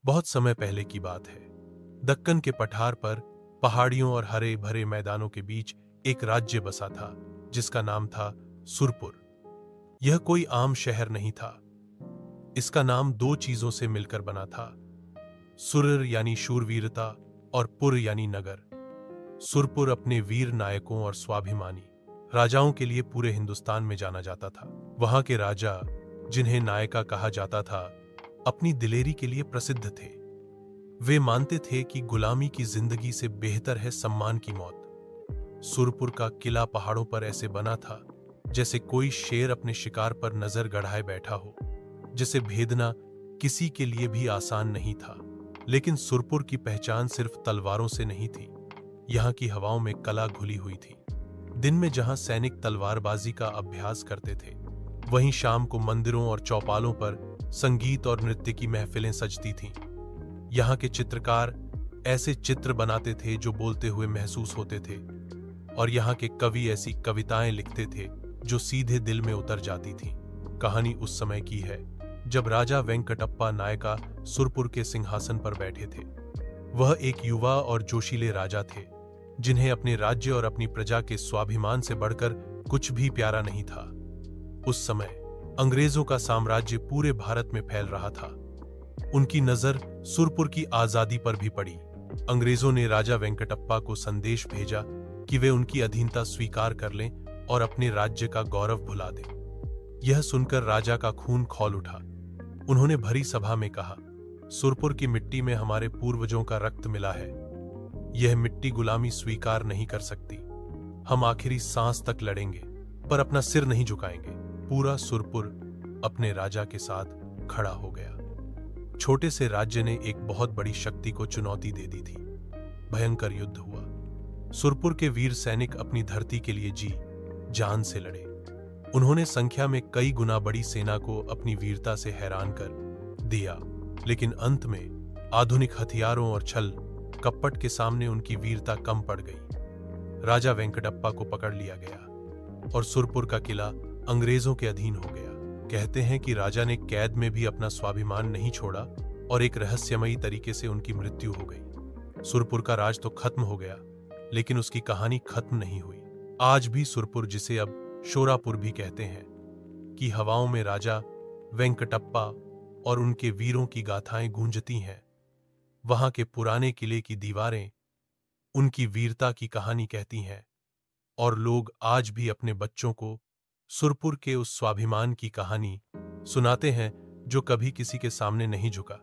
बहुत समय पहले की बात है। दक्कन के पठार पर पहाड़ियों और हरे भरे मैदानों के बीच एक राज्य बसा था जिसका नाम था सुरपुर। यह कोई आम शहर नहीं था। इसका नाम दो चीजों से मिलकर बना था, सुर यानी शूरवीरता और पुर यानी नगर। सुरपुर अपने वीर नायकों और स्वाभिमानी राजाओं के लिए पूरे हिंदुस्तान में जाना जाता था। वहां के राजा, जिन्हें नायका कहा जाता था, अपनी दिलेरी के लिए प्रसिद्ध थे। वे मानते थे कि गुलामी की जिंदगी से बेहतर है सम्मान की मौत। सुरपुर का किला पहाड़ों पर ऐसे बना था जैसे कोई शेर अपने शिकार पर नजर गड़ाए बैठा हो, जिसे भेदना किसी के लिए भी आसान नहीं था। लेकिन सुरपुर की पहचान सिर्फ तलवारों से नहीं थी। यहाँ की हवाओं में कला घुली हुई थी। दिन में जहां सैनिक तलवारबाजी का अभ्यास करते थे, वहीं शाम को मंदिरों और चौपालों पर संगीत और नृत्य की महफिलें सजती थीं। यहाँ के चित्रकार ऐसे चित्र बनाते थे जो बोलते हुए महसूस होते थे, और यहाँ के कवि ऐसी कविताएं लिखते थे जो सीधे दिल में उतर जाती थीं। कहानी उस समय की है जब राजा वेंकटप्पा नायका सुरपुर के सिंहासन पर बैठे थे। वह एक युवा और जोशीले राजा थे जिन्हें अपने राज्य और अपनी प्रजा के स्वाभिमान से बढ़कर कुछ भी प्यारा नहीं था। उस समय अंग्रेजों का साम्राज्य पूरे भारत में फैल रहा था। उनकी नजर सुरपुर की आजादी पर भी पड़ी। अंग्रेजों ने राजा वेंकटप्पा को संदेश भेजा कि वे उनकी अधीनता स्वीकार कर लें और अपने राज्य का गौरव भुला दें। यह सुनकर राजा का खून खौल उठा। उन्होंने भरी सभा में कहा, सुरपुर की मिट्टी में हमारे पूर्वजों का रक्त मिला है। यह मिट्टी गुलामी स्वीकार नहीं कर सकती। हम आखिरी सांस तक लड़ेंगे, पर अपना सिर नहीं झुकाएंगे। पूरा सुरपुर अपने राजा के साथ खड़ा हो गया। छोटे से राज्य ने एक बहुत बड़ी शक्ति को चुनौती दे दी थी। भयंकर युद्ध हुआ। सुरपुर के वीर सैनिक अपनी धरती के लिए जी जान से लड़े। उन्होंने संख्या में कई गुना बड़ी सेना को अपनी वीरता से हैरान कर दिया, लेकिन अंत में आधुनिक हथियारों और छल कपट के सामने उनकी वीरता कम पड़ गई। राजा वेंकटप्पा को पकड़ लिया गया और सुरपुर का किला अंग्रेजों के अधीन हो गया। कहते हैं कि राजा ने कैद में भी अपना स्वाभिमान नहीं छोड़ा और एक रहस्यमयी तरीके से उनकी मृत्यु हो गई। सुरपुर का राज तो खत्म हो गया, लेकिन उसकी कहानी खत्म नहीं हुई। आज भी सुरपुर, जिसे अब शोरापुर भी कहते हैं, की हवाओं में राजा वेंकटप्पा और उनके वीरों की गाथाएं गूंजती हैं। वहां के पुराने किले की दीवारें उनकी वीरता की कहानी कहती हैं, और लोग आज भी अपने बच्चों को सुरपुर के उस स्वाभिमान की कहानी सुनाते हैं जो कभी किसी के सामने नहीं झुका।